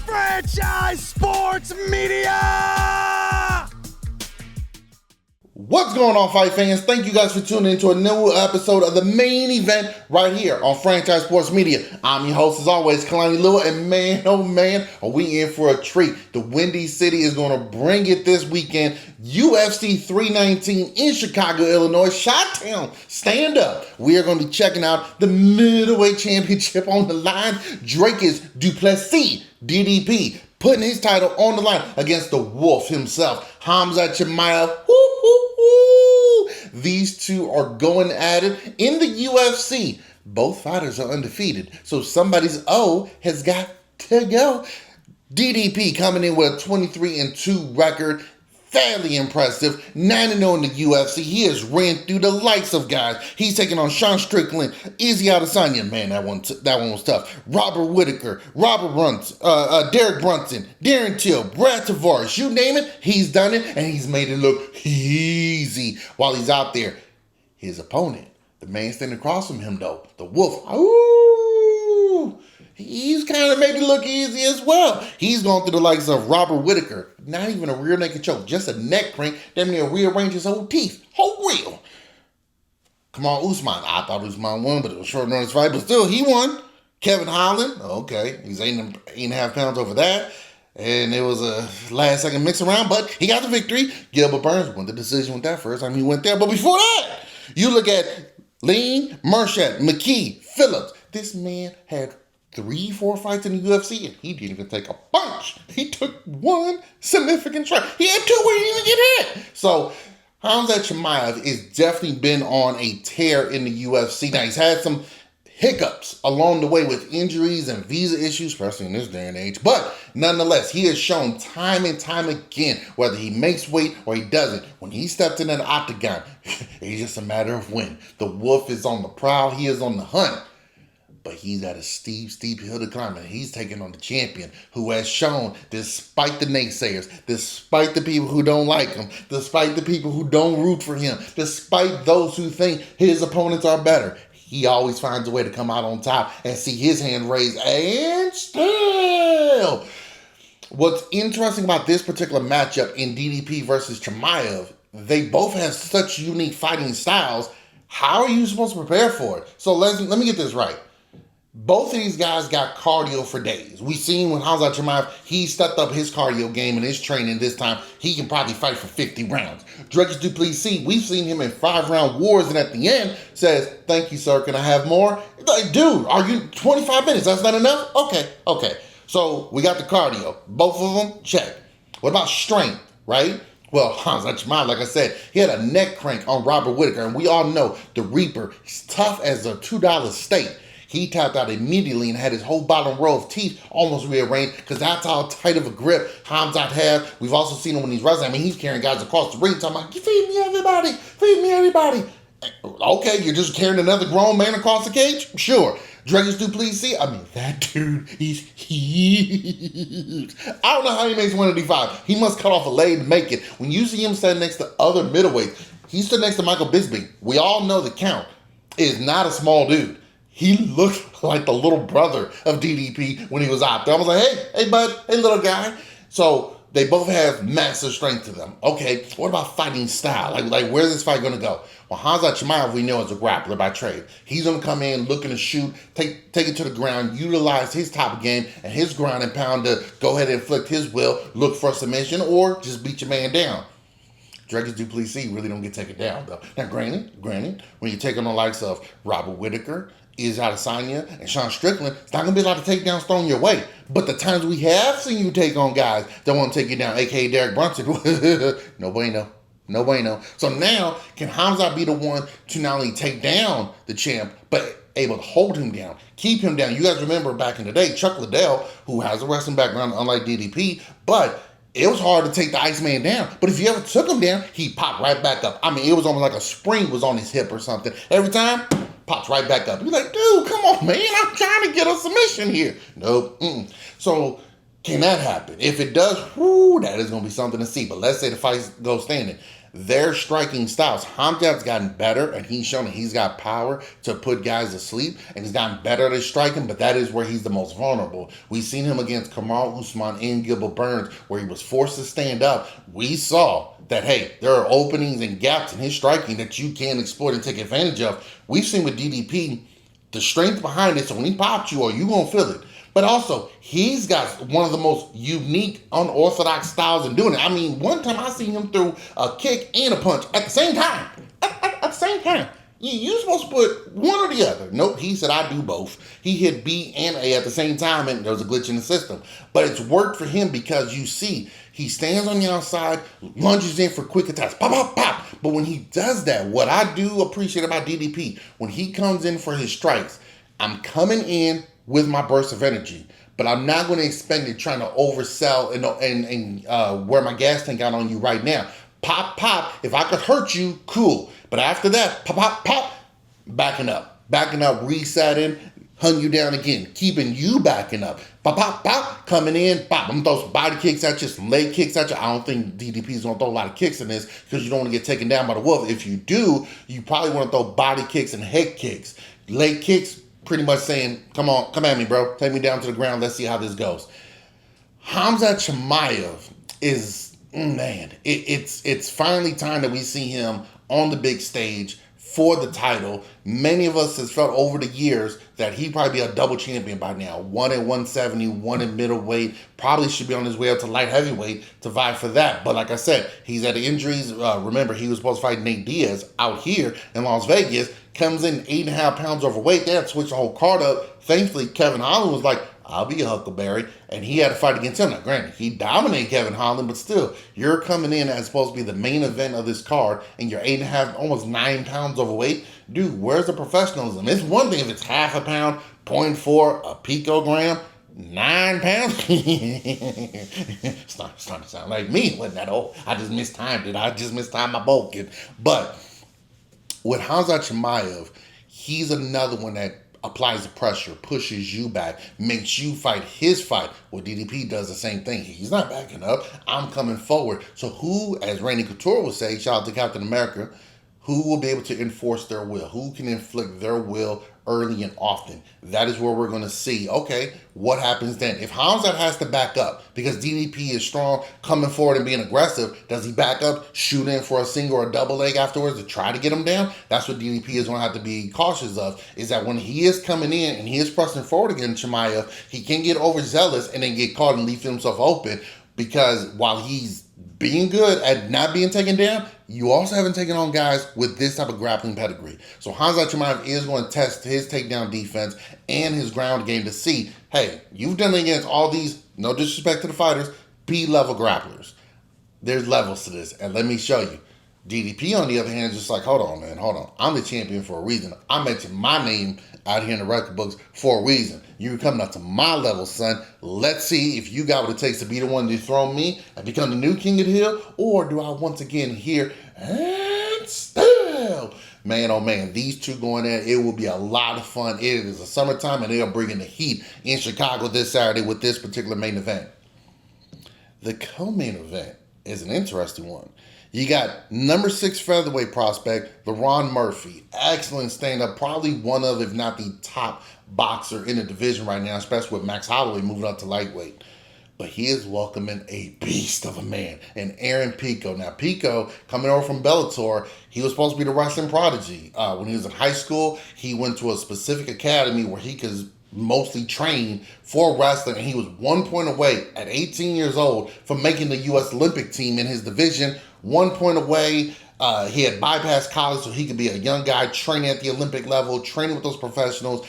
Franchise Sports Media! What's going on, fight fans? Thank you guys for tuning in to a new episode of the main event right here on Franchise Sports Media. I'm your host, as always, Kalani Lua, and man, oh man, are we in for a treat. The Windy City is going to bring it this weekend. UFC 319 in Chicago, Illinois. Chi-Town, stand up. We are going to be checking out the Middleweight Championship on the line. Dricus Du Plessis, DDP, putting his title on the line against the Wolf himself, Khamzat Chimaev. These two are going at it in the UFC. Both fighters are undefeated, so somebody's O has got to go. DDP coming in with a 23-2 record. Fairly impressive. 9-0 in the UFC. He has ran through the likes of guys. He's taking on Sean Strickland, Izzy Adesanya. Man, that one was tough. Robert Whitaker, Derek Brunson, Darren Till, Brad Tavares. You name it, he's done it, and he's made it look easy while he's out there. His opponent, the man standing across from him, though, the Wolf. Ooh, he's kind of made it look easy as well. He's gone through the likes of Robert Whitaker. Not even a rear naked choke, just a neck crank. Damn near rearrange his whole teeth. Whole real. Come on, Usman. I thought Usman won, but it was short notice fight. But still, he won. Kevin Holland. Okay. He's 8.5 pounds over that. And it was a last second mix around, but he got the victory. Gilbert Burns won the decision with that first time he went there. But before that, you look at Lean, Merchant, McKee, Phillips. This man had 3-4 fights in the UFC, and he didn't even take a punch. He took one significant strike. He had two where he didn't even get hit. So, Khamzat Chimaev has definitely been on a tear in the UFC. Now, he's had some hiccups along the way with injuries and visa issues, especially in this day and age. But, nonetheless, he has shown time and time again, whether he makes weight or he doesn't, when he steps in that octagon, it's just a matter of when. The Wolf is on the prowl. He is on the hunt. But he's at a steep hill to climb, and he's taking on the champion who has shown, despite the naysayers, despite the people who don't like him, despite the people who don't root for him, despite those who think his opponents are better, he always finds a way to come out on top and see his hand raised. And still, what's interesting about this particular matchup in DDP versus Chimaev, they both have such unique fighting styles. How are you supposed to prepare for it? So let me get this right. Both of these guys got cardio for days. We've seen when Khamzat Chimaev, he stepped up his cardio game and his training this time. He can probably fight for 50 rounds. Dricus Du Plessis, we've seen him in 5-round wars, and at the end says, "Thank you, sir. Can I have more?" Like, dude, are you 25 minutes? That's not enough? Okay. So we got the cardio. Both of them, check. What about strength, right? Well, Khamzat Chimaev, like I said, he had a neck crank on Robert Whitaker, and we all know the Reaper is tough as a $2 steak. He tapped out immediately and had his whole bottom row of teeth almost rearranged because that's how tight of a grip Khamzat has. We've also seen him when he's wrestling. I mean, he's carrying guys across the ring talking about, feed me everybody. Okay, you're just carrying another grown man across the cage? Sure. Dricus Du Plessis, I mean, that dude, he's huge. I don't know how he makes 185. He must cut off a leg to make it. When you see him standing next to other middleweights, he stood next to Michael Bisping. We all know the count is not a small dude. He looked like the little brother of DDP when he was out there. I was like, hey, bud, hey, little guy. So they both have massive strength to them. Okay, what about fighting style? Like where's this fight going to go? Well, Khamzat Chimaev, we know, is a grappler by trade. He's going to come in, looking to shoot, take it to the ground, utilize his top game and his ground and pound to go ahead and inflict his will, look for submission, or just beat your man down. Dricus Du Plessis really don't get taken down, though. Now, granted, when you take on the likes of Robert Whitaker, Izzy Adesanya, and Sean Strickland, it's not going to be a lot of takedowns thrown your way. But the times we have seen you take on guys that want to take you down, a.k.a. Derek Brunson, no bueno. So now, can Khamzat be the one to not only take down the champ, but able to hold him down, keep him down? You guys remember back in the day, Chuck Liddell, who has a wrestling background unlike DDP, but it was hard to take the Iceman down. But if you ever took him down, he popped right back up. I mean, it was almost like a spring was on his hip or something. Every time, pops right back up. You're like, dude, come on, man. I'm trying to get a submission here. Nope. So Can that happen? If it does, whoo, that is going to be something to see. But let's say the fight goes standing. Their striking styles. Khamzat's gotten better, and he's shown that he's got power to put guys to sleep, and he's gotten better at his striking, but that is where he's the most vulnerable. We've seen him against Kamaru Usman and Gilbert Burns, where he was forced to stand up. We saw that, hey, there are openings and gaps in his striking that you can exploit and take advantage of. We've seen with DDP, the strength behind it, so when he pops you, you're going to feel it. But also, he's got one of the most unique, unorthodox styles in doing it. I mean, one time I seen him throw a kick and a punch at the same time. At the same time. You're supposed to put one or the other. Nope, he said I do both. He hit B and A at the same time, and there was a glitch in the system. But it's worked for him because you see, he stands on the outside, lunges in for quick attacks, pop, pop, pop. But when he does that, what I do appreciate about DDP, when he comes in for his strikes, I'm coming in with my burst of energy, but I'm not going to expend it trying to oversell and wear my gas tank out on you right now. Pop, pop. If I could hurt you, cool. But after that, pop, pop, pop, backing up, resetting, hunting you down again, keeping you backing up. Pop, pop, pop, coming in, pop. I'm going to throw some body kicks at you, some leg kicks at you. I don't think DDP is going to throw a lot of kicks in this because you don't want to get taken down by the wolf. If you do, you probably want to throw body kicks and head kicks. Leg kicks, pretty much saying, come on, come at me, bro. Take me down to the ground. Let's see how this goes. Khamzat Chimaev is, man, it's finally time that we see him on the big stage for the title. Many of us has felt over the years that he'd probably be a double champion by now. One at 170, one at middleweight. Probably should be on his way up to light heavyweight to vie for that. But like I said, he's had injuries. Remember, he was supposed to fight Nate Diaz out here in Las Vegas. Comes in 8.5 pounds overweight. They had to switch the whole card up. Thankfully, Kevin Holland was like, I'll be a Huckleberry. And he had to fight against him. Now, granted, he dominated Kevin Holland, but still, you're coming in as supposed to be the main event of this card, and you're 8.5, almost 9 pounds overweight. Dude, where's the professionalism? It's one thing if it's half a pound, 0.4, a picogram, 9 pounds. It's starting to sound like me. Wasn't that old? I just mistimed it. I just mistimed my bulking. But with Khamzat Chimaev, he's another one that applies the pressure, pushes you back, makes you fight his fight. Well, DDP does the same thing. He's not backing up. I'm coming forward. So who, as Randy Couture would say, shout out to Captain America, who will be able to enforce their will? Who can inflict their will early and often? That is where we're going to see, okay, what happens then? If Khamzat has to back up because DDP is strong, coming forward and being aggressive, does he back up, shoot in for a single or a double leg afterwards to try to get him down? That's what DDP is going to have to be cautious of, is that when he is coming in and he is pressing forward against Chimaev, he can get overzealous and then get caught and leave himself open, because while he's being good at not being taken down, you also haven't taken on guys with this type of grappling pedigree. So Khamzat Chimaev is going to test his takedown defense and his ground game to see, hey, you've done it against all these, no disrespect to the fighters, B-level grapplers. There's levels to this, and let me show you. DDP, on the other hand, is just like, hold on, man, hold on. I'm the champion for a reason. I mentioned my name out here in the record books for a reason. You're coming up to my level, son. Let's see if you got what it takes to be the one to dethrone me and become the new king of the hill, or do I once again hear and still? Man, oh man, these two going at it will be a lot of fun. It is a summertime, and they are bringing the heat in Chicago this Saturday with this particular main event. The co-main event is an interesting one. You got number 6 featherweight prospect, LaRon Murphy. Excellent stand-up. Probably one of, if not the top boxer in the division right now, especially with Max Holloway moving up to lightweight. But he is welcoming a beast of a man, and Aaron Pico. Now, Pico, coming over from Bellator, he was supposed to be the wrestling prodigy. When he was in high school, he went to a specific academy where he could mostly train for wrestling, and he was 1 point away at 18 years old from making the U.S. Olympic team in his division. 1 point away. He had bypassed college so he could be a young guy training at the Olympic level, training with those professionals.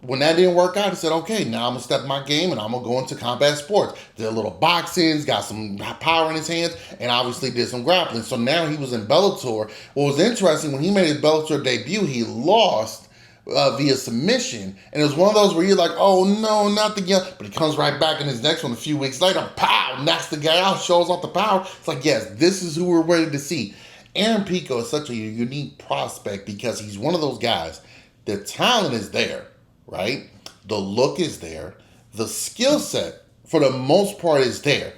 When that didn't work out, he said, okay, now I'm going to step my game and I'm going to go into combat sports. Did a little boxing, got some power in his hands, and obviously did some grappling. So now he was in Bellator. What was interesting, when he made his Bellator debut, he lost via submission, and it was one of those where you're like, oh no, not the guy, but he comes right back in his next one a few weeks later, pow, knocks the guy out, shows off the power. It's like, yes, this is who we're ready to see. Aaron Pico is such a unique prospect because he's one of those guys, the talent is there, right? The look is there, the skill set for the most part, is there.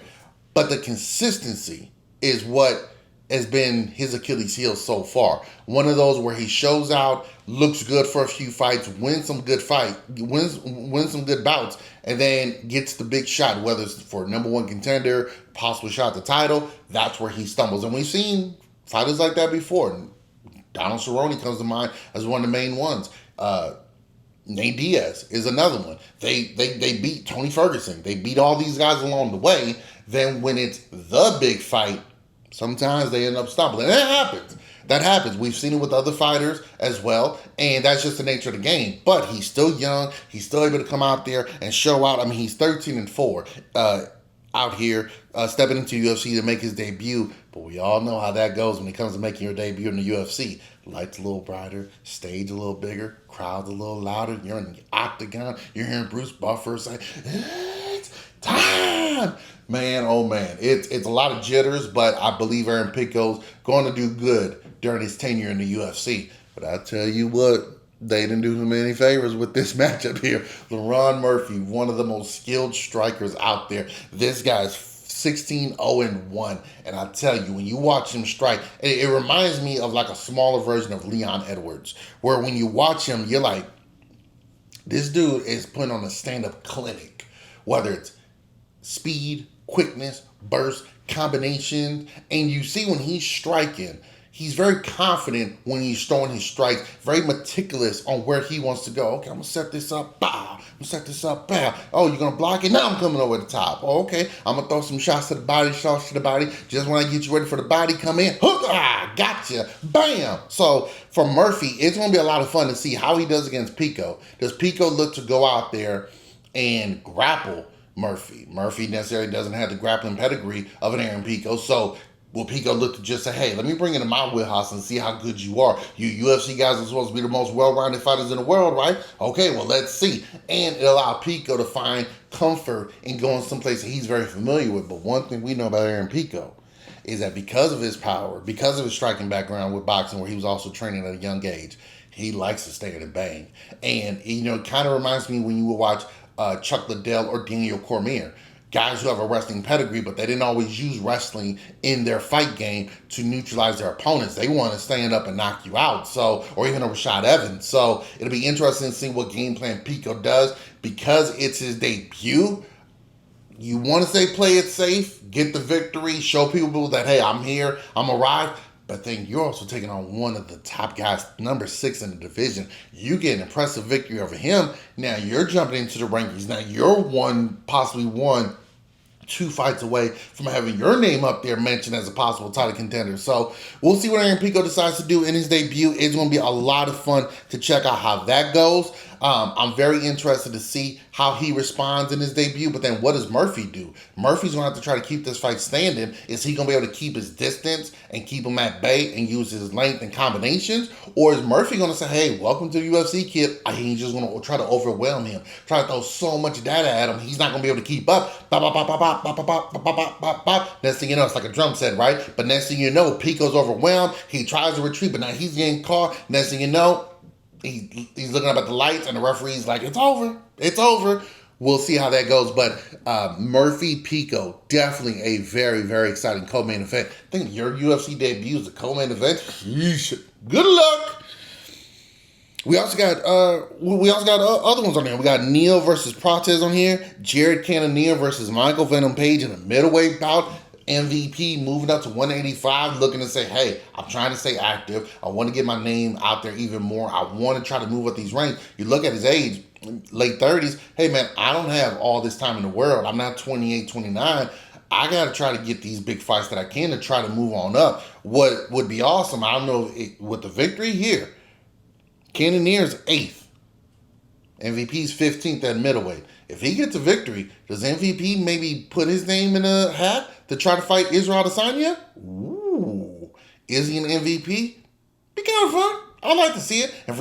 But the consistency is what has been his Achilles heel so far. One of those where he shows out, looks good for a few fights, wins some good some good bouts, and then gets the big shot, whether it's for number one contender, possibly shot at the title. That's where he stumbles. And we've seen fighters like that before. Donald Cerrone comes to mind as one of the main ones. Nate Diaz is another one. They beat Tony Ferguson. They beat all these guys along the way. Then when it's the big fight, sometimes they end up stumbling. And that happens. That happens. We've seen it with other fighters as well. And that's just the nature of the game. But he's still young. He's still able to come out there and show out. I mean, he's 13-4 out here, stepping into UFC to make his debut. But we all know how that goes when it comes to making your debut in the UFC. Lights a little brighter, stage a little bigger, crowds a little louder. You're in the Octagon. You're hearing Bruce Buffer say, "It's time." Man, oh man, it's a lot of jitters, but I believe Aaron Pico's going to do good during his tenure in the UFC. But I tell you what, they didn't do him any favors with this matchup here. LaRon Murphy, one of the most skilled strikers out there. This guy's 16-0-1, and I tell you, when you watch him strike, it reminds me of like a smaller version of Leon Edwards, where when you watch him, you're like, this dude is putting on a stand-up clinic, whether it's speed, quickness, burst, combination, and you see when he's striking, he's very confident when he's throwing his strikes, very meticulous on where he wants to go. Okay, I'm going to set this up, bow. I'm going to set this up, bow. Oh, you're going to block it? Now I'm coming over the top. Oh, okay, I'm going to throw some shots to the body, shots to the body. Just when I get you ready for the body, come in. Hook, gotcha, bam. So for Murphy, it's going to be a lot of fun to see how he does against Pico. Does Pico look to go out there and grapple Murphy? Murphy necessarily doesn't have the grappling pedigree of an Aaron Pico, so will Pico look to just say, hey, let me bring it in my wheelhouse and see how good you are? You UFC guys are supposed to be the most well-rounded fighters in the world, right? Okay, well, let's see. And it allowed Pico to find comfort in going someplace that he's very familiar with. But one thing we know about Aaron Pico is that because of his power, because of his striking background with boxing, where he was also training at a young age, he likes to stay in and bang. And, you know, it kind of reminds me when you would watch Chuck Liddell or Daniel Cormier, guys who have a wrestling pedigree, but they didn't always use wrestling in their fight game to neutralize their opponents. They want to stand up and knock you out. So, or even a Rashad Evans. So it'll be interesting to see what game plan Pico does. Because it's his debut, you want to say play it safe, get the victory, show people that, hey, I'm here, I'm arrived. But then you're also taking on one of the top guys, number 6 in the division. You get an impressive victory over him. Now you're jumping into the rankings. Now you're possibly 2 fights away from having your name up there mentioned as a possible title contender. So we'll see what Aaron Pico decides to do in his debut. It's going to be a lot of fun to check out how that goes. I'm very interested to see how he responds in his debut, but then what does Murphy do? Murphy's going to have to try to keep this fight standing. Is he going to be able to keep his distance and keep him at bay and use his length and combinations? Or is Murphy going to say, hey, welcome to the UFC, kid? He's just going to try to overwhelm him, try to throw so much data at him, he's not going to be able to keep up. Next thing you know, it's like a drum set, right? But next thing you know, Pico's overwhelmed. He tries to retreat, but now he's getting caught. Next thing you know, he's looking up at the lights, and the referee's like, it's over. It's over. We'll see how that goes. But Murphy Pico, definitely a very, very exciting co-main event. I think your UFC debut is a co-main event. Yeesh. Good luck. We also got other ones on there. We got Neal versus Protez on here. Jared Cannonier versus Michael Venom Page in a middleweight bout. MVP moving up to 185, looking to say, hey, I'm trying to stay active. I want to get my name out there even more. I want to try to move up these ranks. You look at his age, late 30s. Hey, man, I don't have all this time in the world. I'm not 28, 29. I got to try to get these big fights that I can to try to move on up. What would be awesome, I don't know, with the victory here, Cannonier's 8th. MVP's 15th at middleweight. If he gets a victory, does MVP maybe put his name in a hat to try to fight Israel Adesanya? Ooh. Is he an MVP? Be kind of fun. I'd like to see it. And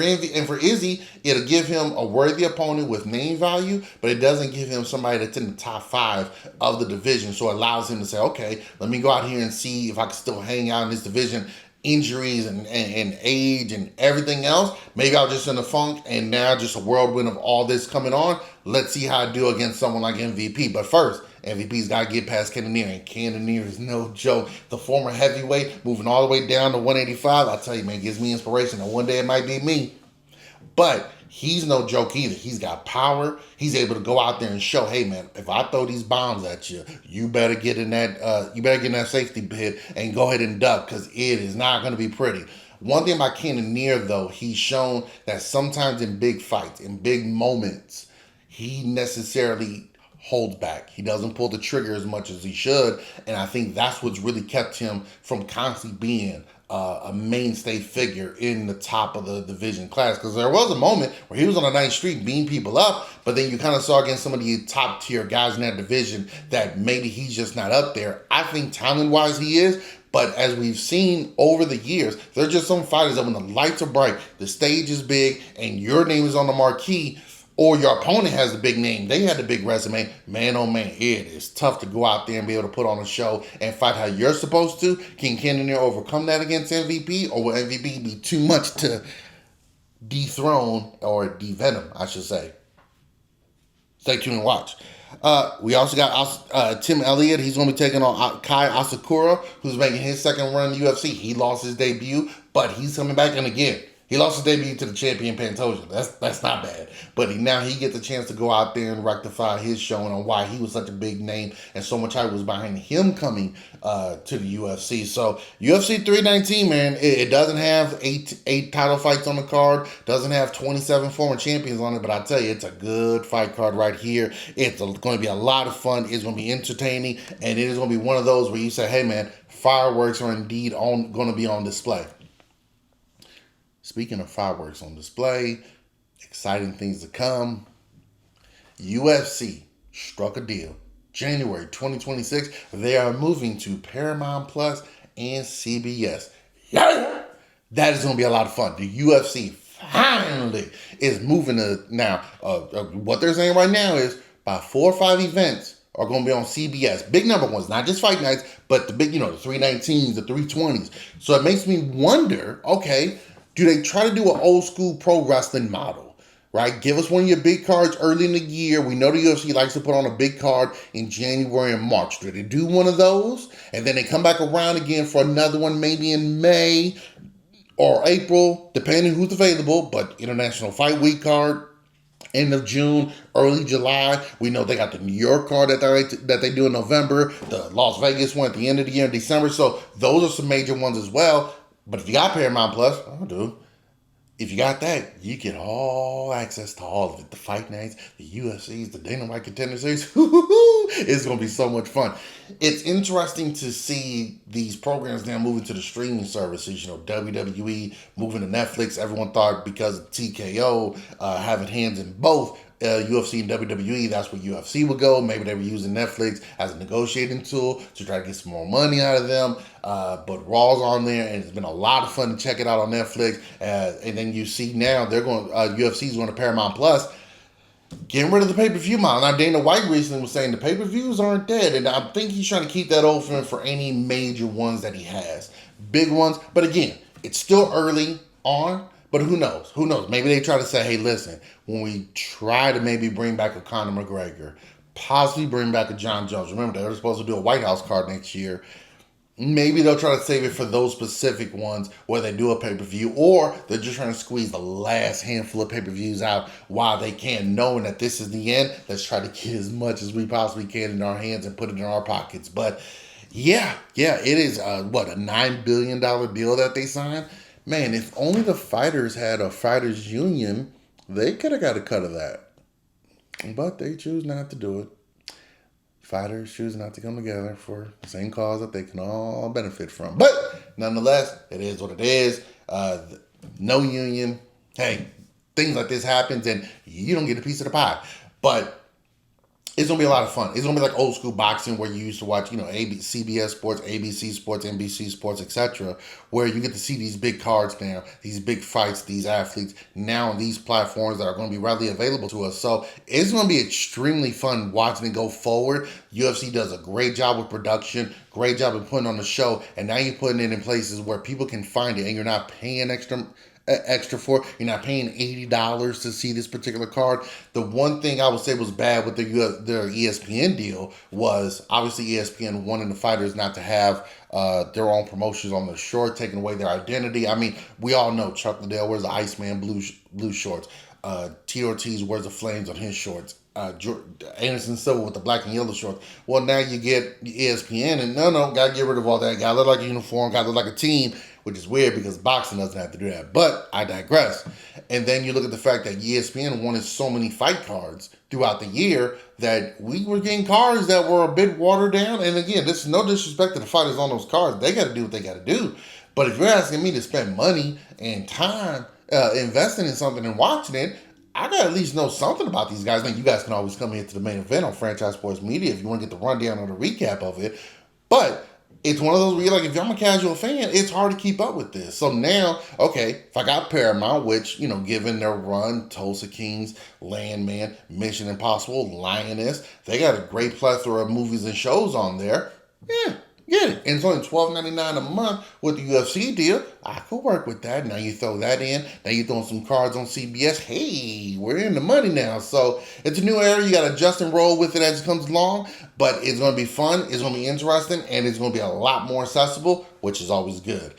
for Izzy, it'll give him a worthy opponent with name value, but it doesn't give him somebody that's in the top 5 of the division. So it allows him to say, okay, let me go out here and see if I can still hang out in this division injuries and age and everything else, maybe I was just in a funk, and now just a whirlwind of all this coming on. Let's see how I do against someone like MVP. But first, MVP's got to get past Cannonier, and Cannonier is no joke. The former heavyweight moving all the way down to 185. I tell you, man, gives me inspiration. And one day it might be me. But he's no joke either. He's got power. He's able to go out there and show, hey man, if I throw these bombs at you, you better get in that safety pit and go ahead and duck, because it is not going to be pretty. One thing about Cannonier, though, he's shown that sometimes in big fights, in big moments, he necessarily holds back. He doesn't pull the trigger as much as he should, and I think that's what's really kept him from constantly being a mainstay figure in the top of the division class. Because there was a moment where he was on a nice streak beating people up, but then you kind of saw against some of the top tier guys in that division that maybe he's just not up there. I think talent-wise he is, but as we've seen over the years, there are just some fighters that when the lights are bright, the stage is big, and your name is on the marquee, or your opponent has a big name, they had a big resume, man, oh man, it is tough to go out there and be able to put on a show and fight how you're supposed to. Can Cannonier overcome that against MVP, or will MVP be too much to dethrone or devenom, I should say? Stay tuned and watch. We also got Tim Elliott. He's going to be taking on Kai Asakura, who's making his second run in the UFC. He lost his debut, but he's coming back, and again, he lost his debut to the champion Pantoja. That's not bad. But now he gets a chance to go out there and rectify his showing on why he was such a big name and so much hype was behind him coming to the UFC. So UFC 319, man, it doesn't have eight title fights on the card. Doesn't have 27 former champions on it. But I tell you, it's a good fight card right here. It's going to be a lot of fun. It's going to be entertaining. And it is going to be one of those where you say, hey, man, fireworks are indeed going to be on display. Speaking of fireworks on display, exciting things to come. UFC struck a deal. January 2026, they are moving to Paramount Plus and CBS. Yeah! That is going to be a lot of fun. The UFC finally is moving to now. What they're saying right now is by 4 or 5 events are going to be on CBS. Big number ones, not just fight nights, but the big, the 319s, the 320s. So it makes me wonder, okay, do they try to do an old school pro wrestling model, right? Give us one of your big cards early in the year. We know the UFC likes to put on a big card in January and March. Do they do one of those? And then they come back around again for another one maybe in May or April, depending who's available. But International Fight Week card, end of June, early July. We know they got the New York card that they do in November, the Las Vegas one at the end of the year in December. So those are some major ones as well. But if you got Paramount Plus, I do. If you got that, you get all access to all of it. The fight nights, the UFCs, the Dana White Contender Series. It's going to be so much fun. It's interesting to see these programs now moving to the streaming services. WWE moving to Netflix. Everyone thought because of TKO having hands in both UFC and WWE, that's where UFC would go. Maybe they were using Netflix as a negotiating tool to try to get some more money out of them. But Raw's on there, and it's been a lot of fun to check it out on Netflix. And then you see now they're going. UFC's going to Paramount Plus, getting rid of the pay-per-view model. Now Dana White recently was saying the pay-per-views aren't dead, and I think he's trying to keep that open for any major ones that he has, big ones. But again, it's still early on. But who knows? Who knows? Maybe they try to say, hey, listen, when we try to maybe bring back a Conor McGregor, possibly bring back a John Jones. Remember, they were supposed to do a White House card next year. Maybe they'll try to save it for those specific ones where they do a pay-per-view, or they're just trying to squeeze the last handful of pay-per-views out while they can, knowing that this is the end. Let's try to get as much as we possibly can in our hands and put it in our pockets. But yeah, it is, a $9 billion deal that they signed? Man, if only the fighters had a fighters union, they could have got a cut of that. But they choose not to do it. Fighters choose not to come together for the same cause that they can all benefit from. But nonetheless, it is what it is. No union. Hey, things like this happens and you don't get a piece of the pie. But it's gonna be a lot of fun. It's gonna be like old school boxing where you used to watch, CBS Sports, ABC Sports, NBC Sports, etc., where you get to see these big cards now, these big fights, these athletes now on these platforms that are going to be readily available to us. So it's going to be extremely fun watching it go forward. UFC does a great job with production, great job of putting on the show, and now you're putting it in places where people can find it, and you're not paying extra for it. You're not paying $80 to see this particular card. The one thing I would say was bad with their ESPN deal was obviously ESPN wanting the fighters not to have their own promotions on the short, taking away their identity. I mean, we all know Chuck Liddell wears the Iceman blue shorts. T. Ortiz wears the flames on his shorts. Anderson Silva with the black and yellow shorts. Well, now you get ESPN, and no, gotta get rid of all that. Gotta look like a uniform, gotta look like a team, which is weird because boxing doesn't have to do that. But I digress. And then you look at the fact that ESPN wanted so many fight cards throughout the year that we were getting cards that were a bit watered down. And again, this is no disrespect to the fighters on those cards. They got to do what they got to do. But if you're asking me to spend money and time investing in something and watching it, I got to at least know something about these guys. Now, you guys can always come here to the main event on Franchise Sports Media if you want to get the rundown or the recap of it. But it's one of those where you're like, if I'm a casual fan, it's hard to keep up with this. So now, okay, if I got Paramount, which, given their run, Tulsa Kings, Landman, Mission Impossible, Lioness, they got a great plethora of movies and shows on there. Yeah, get it. And it's only $12.99 a month with the UFC deal. I could work with that. Now you throw that in. Now you're throwing some cards on CBS. Hey, we're in the money now. So it's a new era. You got to adjust and roll with it as it comes along. But it's going to be fun. It's going to be interesting. And it's going to be a lot more accessible, which is always good.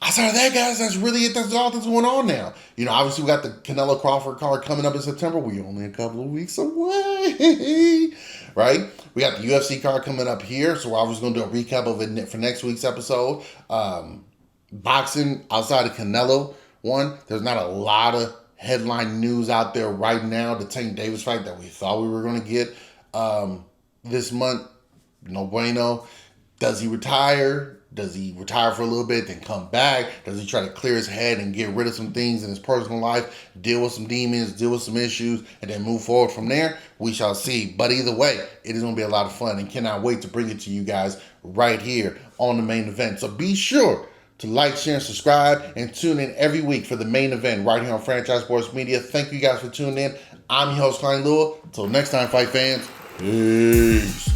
Outside of that, guys, that's really it. That's all that's going on now. Obviously, we got the Canelo Crawford card coming up in September. We're only a couple of weeks away, right? We got the UFC card coming up here, so I was going to do a recap of it for next week's episode. Boxing, outside of Canelo one, there's not a lot of headline news out there right now. The Tank Davis fight that we thought we were going to get this month, no bueno. Does he retire? Does he retire for a little bit, then come back? Does he try to clear his head and get rid of some things in his personal life, deal with some demons, deal with some issues, and then move forward from there? We shall see. But either way, it is going to be a lot of fun, and cannot wait to bring it to you guys right here on the main event. So be sure to like, share, and subscribe, and tune in every week for the main event right here on Franchise Sports Media. Thank you guys for tuning in. I'm your host, Klein Lua. Until next time, fight fans. Peace.